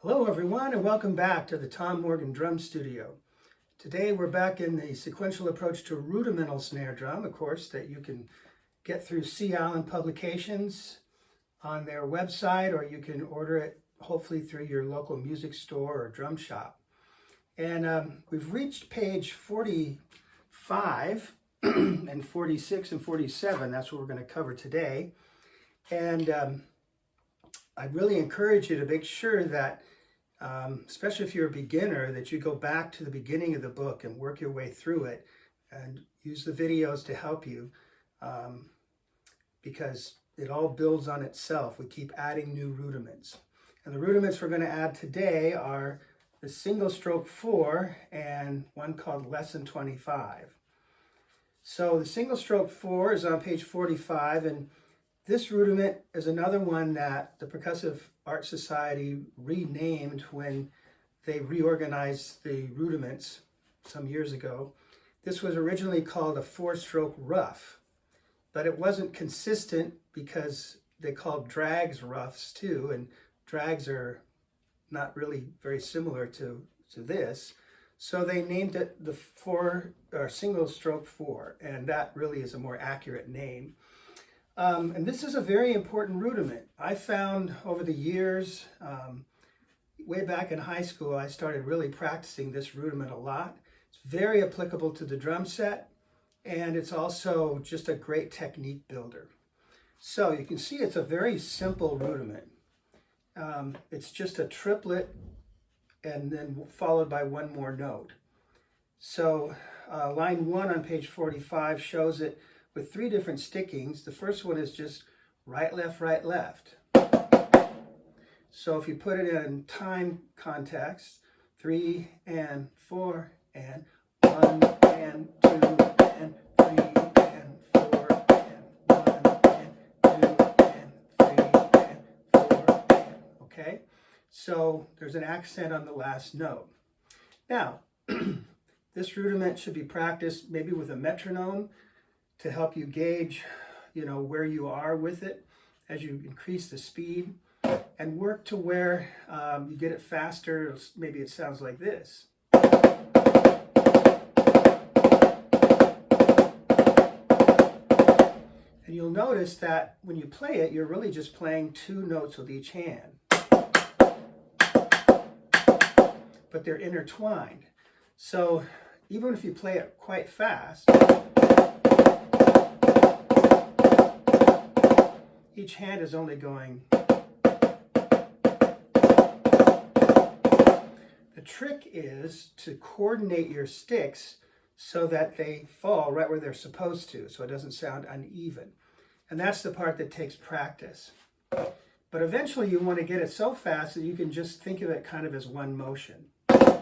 Hello everyone and welcome back to the Tom Morgan Drum Studio. Today we're back in the sequential approach to rudimental snare drum, of course, that you can get through C. Allen Publications on their website, or you can order it hopefully through your local music store or drum shop. And we've reached page 45 and 46 and 47. That's what we're going to cover today. And I really encourage you to make sure that, especially if you're a beginner, that you go back to the beginning of the book and work your way through it and use the videos to help you, because it all builds on itself. We keep adding new rudiments. And the rudiments we're going to add today are the single stroke 4 and one called lesson 25. So the single stroke 4 is on page 45, and this rudiment is another one that the Percussive Art Society renamed when they reorganized the rudiments some years ago. This was originally called a 4-stroke rough, but it wasn't consistent because they called drags roughs too, and drags are not really very similar to this. So they named it the single stroke 4, and that really is a more accurate name. And this is a very important rudiment. I found over the years, way back in high school, I started really practicing this rudiment a lot. It's very applicable to the drum set, and it's also just a great technique builder. So you can see it's a very simple rudiment. It's just a triplet and then followed by one more note. So line 1 on page 45 shows it with 3 different stickings. The first one is just right, left, right, left. So if you put it in time context, 3 and 4 and 1 and 2 and 3 and 4 and 1 and 2 and 3 and 4 and, okay? So there's an accent on the last note. Now, this rudiment should be practiced maybe with a metronome to help you gauge, where you are with it as you increase the speed, and work to where you get it faster. Maybe it sounds like this. And you'll notice that when you play it, you're really just playing 2 notes with each hand, but they're intertwined. So even if you play it quite fast, each hand is only going. The trick is to coordinate your sticks so that they fall right where they're supposed to, so it doesn't sound uneven. And that's the part that takes practice. But eventually you want to get it so fast that you can just think of it kind of as one motion. Like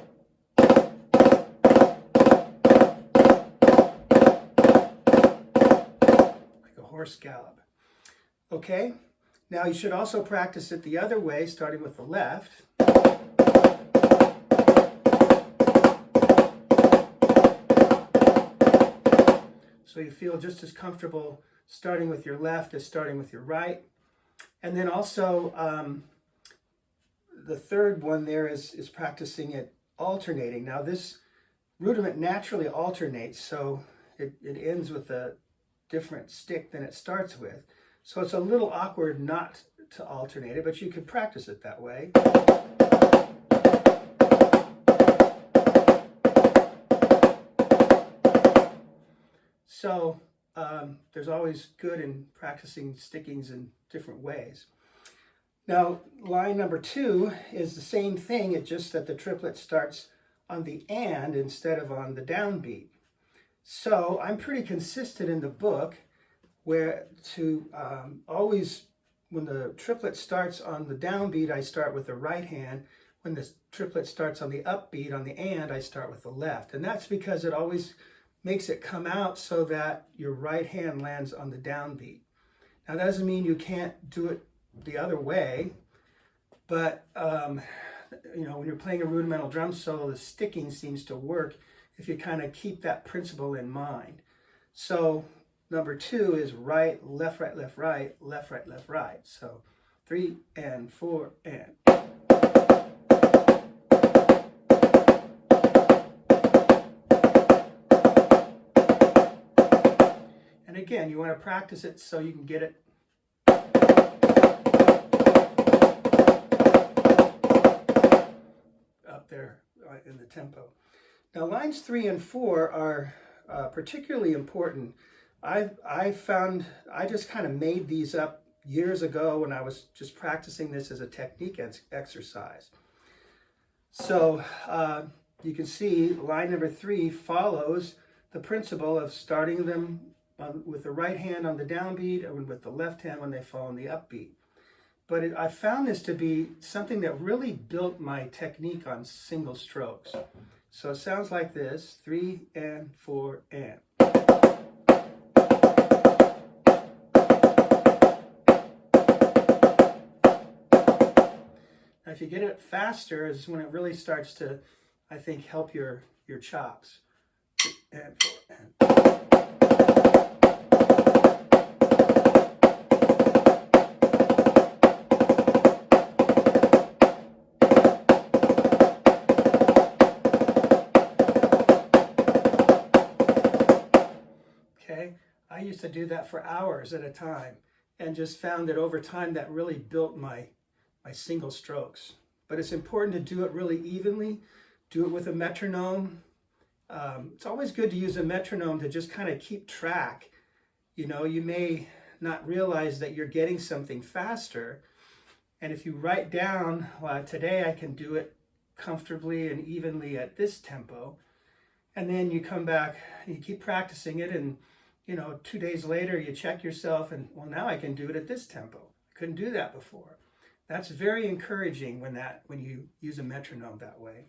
a horse gallop. Okay, now you should also practice it the other way, starting with the left. So you feel just as comfortable starting with your left as starting with your right. And then also, the third one there is practicing it alternating. Now this rudiment naturally alternates, so it ends with a different stick than it starts with. So it's a little awkward not to alternate it, but you could practice it that way. So there's always good in practicing stickings in different ways. Now, line number 2 is the same thing, it's just that the triplet starts on the and instead of on the downbeat. So I'm pretty consistent in the book where to always, when the triplet starts on the downbeat, I start with the right hand. When the triplet starts on the upbeat, on the and, I start with the left. And that's because it always makes it come out so that your right hand lands on the downbeat. Now, that doesn't mean you can't do it the other way, but when you're playing a rudimental drum solo, the sticking seems to work if you kind of keep that principle in mind. So number 2 is right, left, right, left, right, left, right, left, right. So 3 and 4 and. again, you want to practice it so you can get it up there in the tempo. Now lines 3 and 4 are particularly important. I found, I just kind of made these up years ago when I was just practicing this as a technique exercise. So you can see line number 3 follows the principle of starting them with the right hand on the downbeat and with the left hand when they fall on the upbeat. But I found this to be something that really built my technique on single strokes. So it sounds like this, 3 and 4 and. Now if you get it faster is when it really starts to, I think, help your chops. 3 and 4 and. I used to do that for hours at a time and just found that over time that really built my single strokes. But it's important to do it really evenly, do it with a metronome. It's always good to use a metronome to just kind of keep track. You know, you may not realize that you're getting something faster. And if you write down, well, today I can do it comfortably and evenly at this tempo, and then you come back and you keep practicing it, and you know, 2 days later, you check yourself and, well, now I can do it at this tempo. I couldn't do that before. That's very encouraging when you use a metronome that way.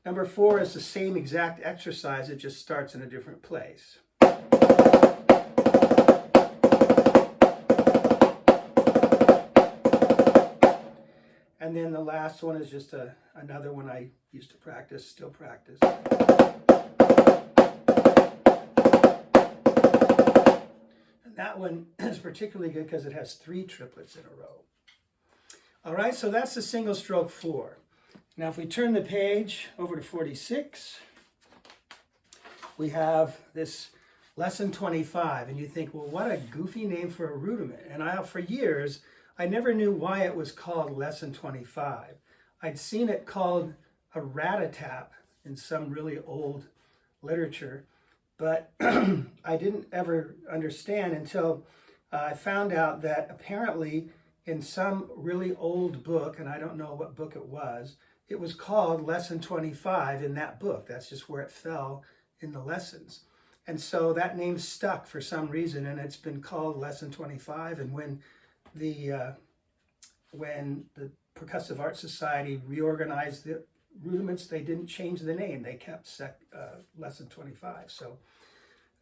Number 4 is the same exact exercise. It just starts in a different place. And then the last one is just another one I used to practice, still practice. That one is particularly good because it has 3 triplets in a row. All right, so that's the single stroke 4. Now if we turn the page over to 46, we have this lesson 25, and you think, well, what a goofy name for a rudiment. And for years, I never knew why it was called lesson 25. I'd seen it called a rat-a-tap in some really old literature, but I didn't ever understand until I found out that apparently in some really old book, and I don't know what book it was called Lesson 25 in that book. That's just where it fell in the lessons. And so that name stuck for some reason, and it's been called Lesson 25. And when the Percussive Art Society reorganized the rudiments, they didn't change the name. They kept lesson 25. So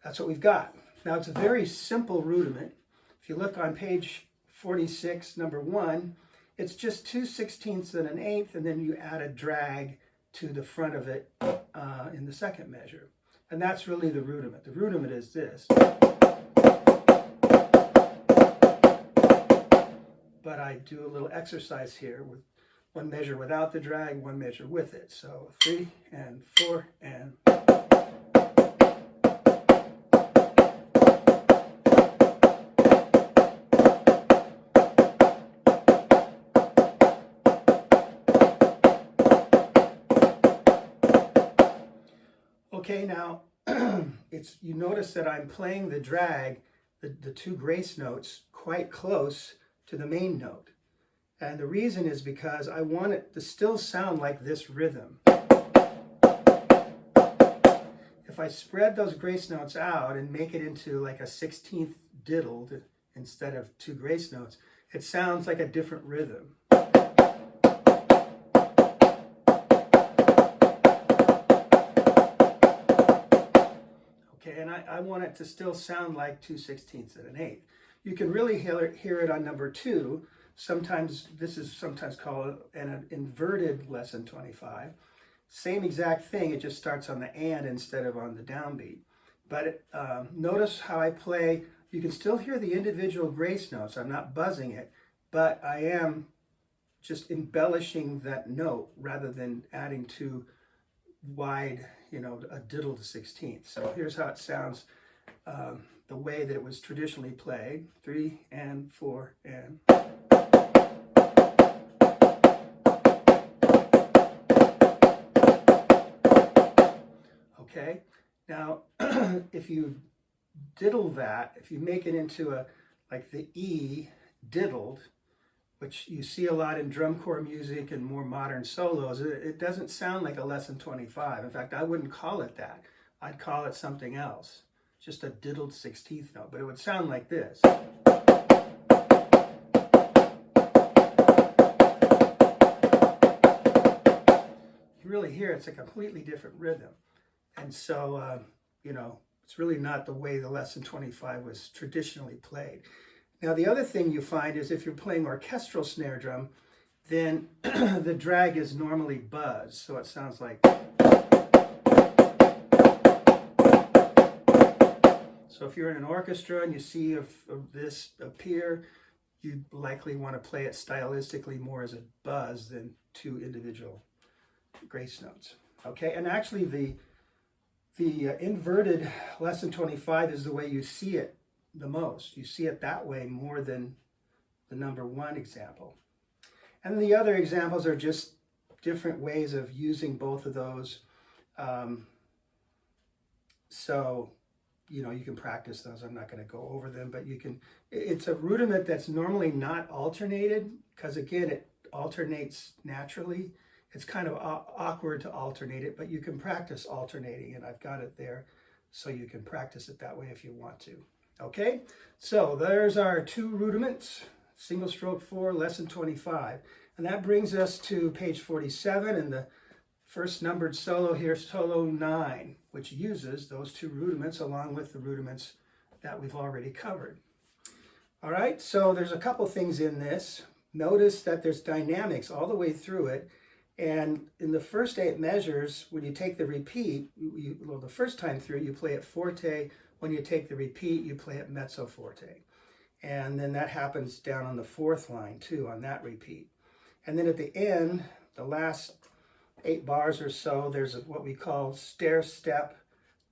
that's what we've got. Now it's a very simple rudiment. If you look on page 46, number 1, it's just 2/16 and an eighth, and then you add a drag to the front of it in the second measure. And that's really the rudiment. The rudiment is this. But I do a little exercise here with one measure without the drag, one measure with it. So 3 and 4 and. Okay, now you notice that I'm playing the drag, the 2 grace notes, quite close to the main note. And the reason is because I want it to still sound like this rhythm. If I spread those grace notes out and make it into like a 16th diddle instead of 2 grace notes, it sounds like a different rhythm. Okay, and I want it to still sound like 2/16 and an eighth. You can really hear it on number 2. Sometimes this is sometimes called an inverted lesson 25. Same exact thing, it just starts on the and instead of on the downbeat. But notice how I play. You can still hear the individual grace notes. I'm not buzzing it, but I am just embellishing that note rather than adding too wide, a diddle to 16th. So here's how it sounds the way that it was traditionally played. 3 and 4 and. Okay, now if you diddle that, if you make it into a, like the E diddled, which you see a lot in drum corps music and more modern solos, it doesn't sound like a lesson 25. In fact, I wouldn't call it that. I'd call it something else, just a diddled 16th note, but it would sound like this. You really hear it's a completely different rhythm. And so, you know, it's really not the way the lesson 25 was traditionally played. Now, the other thing you find is if you're playing orchestral snare drum, then the drag is normally buzz. So it sounds like. So if you're in an orchestra and you see this appear, you likely want to play it stylistically more as a buzz than two individual grace notes. Okay, and actually the inverted lesson 25 is the way you see it the most. You see it that way more than the number 1 example. And the other examples are just different ways of using both of those. So, you know, you can practice those. I'm not going to go over them, but you can. It's a rudiment that's normally not alternated because, again, it alternates naturally. It's kind of awkward to alternate it, but you can practice alternating, and I've got it there so you can practice it that way if you want to. Okay, so there's our 2 rudiments, single stroke 4, lesson 25. And that brings us to page 47, and the first numbered solo here, solo 9, which uses those 2 rudiments along with the rudiments that we've already covered. All right, so there's a couple things in this. Notice that there's dynamics all the way through it. And in the first 8 measures, when you take the repeat, well, the first time through, you play it forte. When you take the repeat, you play it mezzo forte. And then that happens down on the 4th line, too, on that repeat. And then at the end, the last 8 bars or so, there's what we call stair-step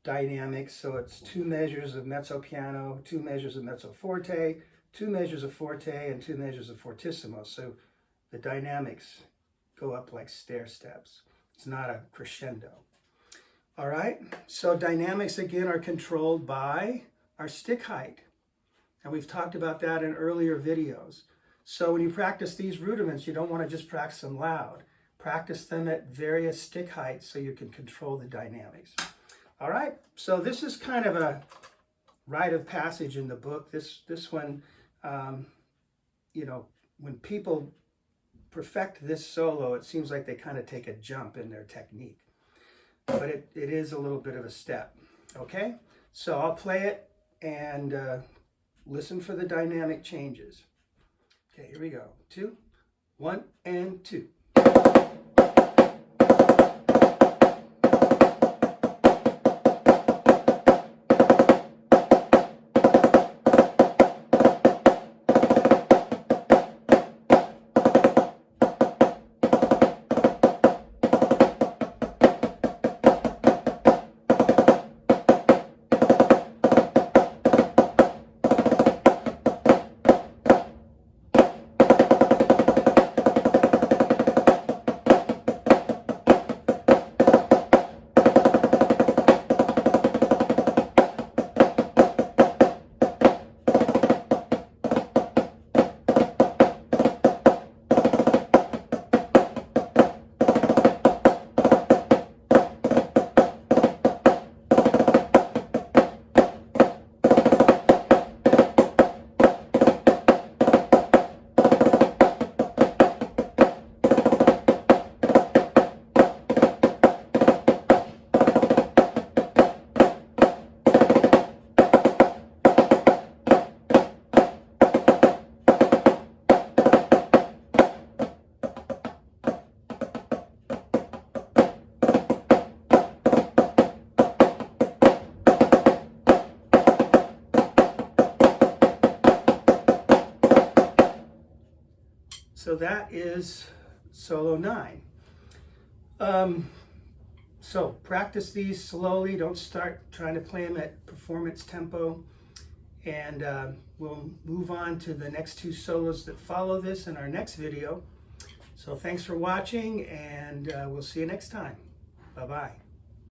dynamics. So it's 2 measures of mezzo piano, 2 measures of mezzo forte, 2 measures of forte, and 2 measures of fortissimo. So the dynamics go up like stair steps. It's not a crescendo. All right, so dynamics again are controlled by our stick height. And we've talked about that in earlier videos. So when you practice these rudiments, you don't want to just practice them loud. Practice them at various stick heights so you can control the dynamics. All right, so this is kind of a rite of passage in the book. This one, you know, when people perfect this solo, it seems like they kind of take a jump in their technique. But it is a little bit of a step. Okay, so I'll play it and listen for the dynamic changes. Okay, here we go. 2, 1, and 2. So that is solo 9. So practice these slowly. Don't start trying to play them at performance tempo. And we'll move on to the next two solos that follow this in our next video. So thanks for watching, and we'll see you next time. Bye-bye.